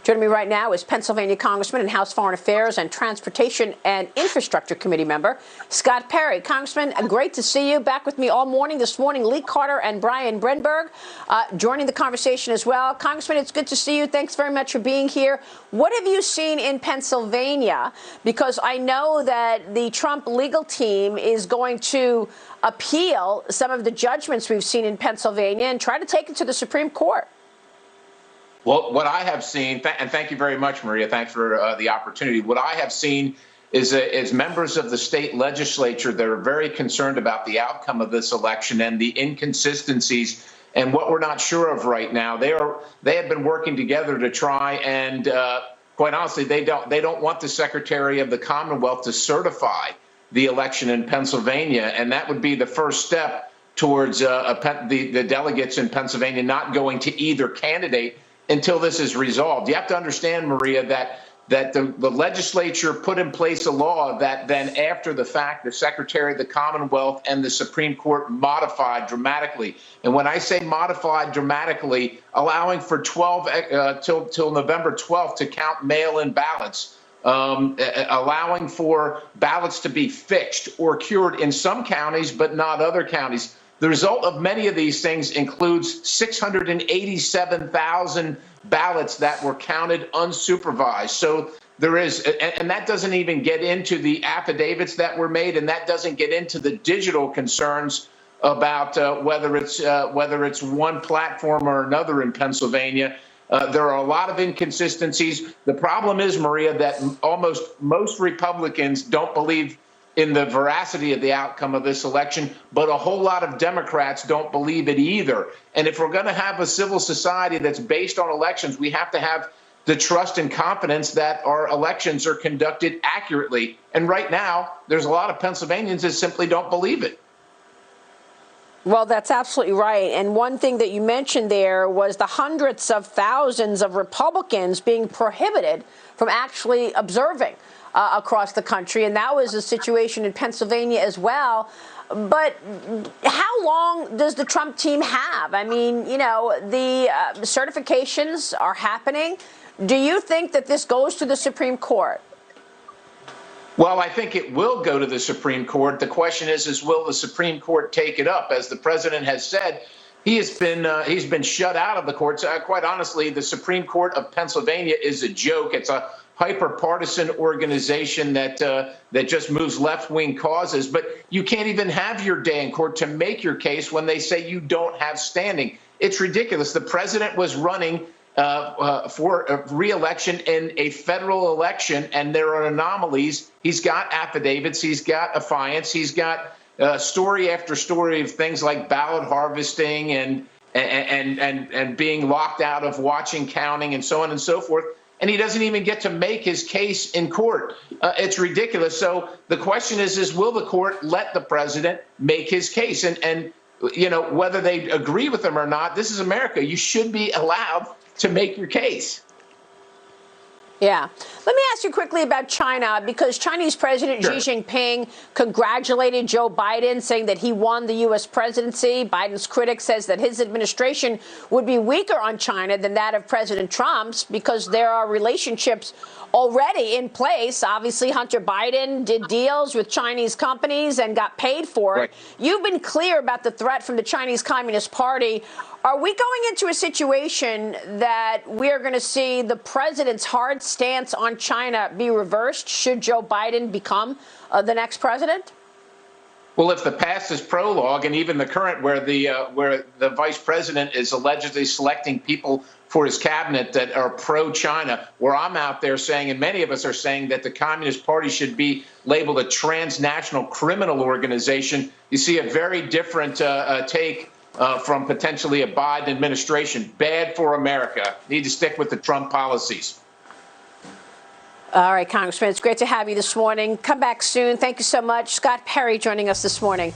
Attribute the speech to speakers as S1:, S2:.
S1: Joining me right now is Pennsylvania Congressman and House Foreign Affairs and Transportation and Infrastructure Committee member Scott Perry. Congressman, great to see you. Back with me all morning this morning, Lee Carter and Brian Brenberg joining the conversation as well. Congressman, it's good to see you. Thanks very much for being here. What have you seen in Pennsylvania? Because I know that the Trump legal team is going to appeal some of the judgments we've seen in Pennsylvania and try to take it to the Supreme Court.
S2: Well, what I have seen, and thank you very much, Maria, thanks for the opportunity. What I have seen is members of the state legislature that are very concerned about the outcome of this election and the inconsistencies and what we're not sure of right now. They have been working together to try and, quite honestly, they don't want the Secretary of the Commonwealth to certify the election in Pennsylvania, and that would be the first step towards the delegates in Pennsylvania not going to either candidate until this is resolved. You have to understand, Maria, that the legislature put in place a law that then after the fact, the Secretary of the Commonwealth and the Supreme Court modified dramatically. And when I say modified dramatically, allowing for 12 till November 12th to count mail-in ballots, allowing for ballots to be fixed or cured in some counties, but not other counties. The result of many of these things includes 687,000 ballots that were counted unsupervised. So there is, and that doesn't even get into the affidavits that were made, and that doesn't get into the digital concerns about whether it's one platform or another in Pennsylvania. There are a lot of inconsistencies. The problem is, Maria, that most Republicans don't believe in the veracity of the outcome of this election, but a whole lot of Democrats don't believe it either. And if we're going to have a civil society that's based on elections, we have to have the trust and confidence that our elections are conducted accurately. And right now, there's a lot of Pennsylvanians that simply don't believe it.
S1: Well, that's absolutely right. And one thing that you mentioned there was the hundreds of thousands of Republicans being prohibited from actually observing across the country. And that was a situation in Pennsylvania as well. But how long does the Trump team have? I mean, you know, the certifications are happening. Do you think that this goes to the Supreme Court?
S2: Well, I think it will go to the Supreme Court. The question is will the Supreme Court take it up? As the president has said, he's been shut out of the courts. Quite honestly, the Supreme Court of Pennsylvania is a joke. It's a hyper-partisan organization that just moves left-wing causes. But you can't even have your day in court to make your case when they say you don't have standing. It's ridiculous. The president was running for re-election in a federal election, and there are anomalies. He's got affidavits. He's got affiance. He's got story after story of things like ballot harvesting and being locked out of watching counting and so on and so forth. And he doesn't even get to make his case in court. It's ridiculous. So the question is will the court let the president make his case? And you know, whether they agree with him or not, this is America. You should be allowed to make your case.
S1: Yeah. Let me ask you quickly about China, because Chinese President Xi Jinping congratulated Joe Biden, saying that he won the U.S. presidency. Biden's critic says that his administration would be weaker on China than that of President Trump's because there are relationships already in place. Obviously, Hunter Biden did deals with Chinese companies and got paid for it. Right. You've been clear about the threat from the Chinese Communist Party. Are we going into a situation that we're going to see the president's hard stance on China be reversed should Joe Biden become the next president?
S2: Well, if the past is prologue, and even the current, where the vice president is allegedly selecting people for his cabinet that are pro-China, where I'm out there saying, and many of us are saying, that the Communist Party should be labeled a transnational criminal organization, you see a very different take from potentially a Biden administration. Bad for America. Need to stick with the Trump policies.
S1: All right, Congressman, it's great to have you this morning. Come back soon. Thank you so much. Scott Perry joining us this morning.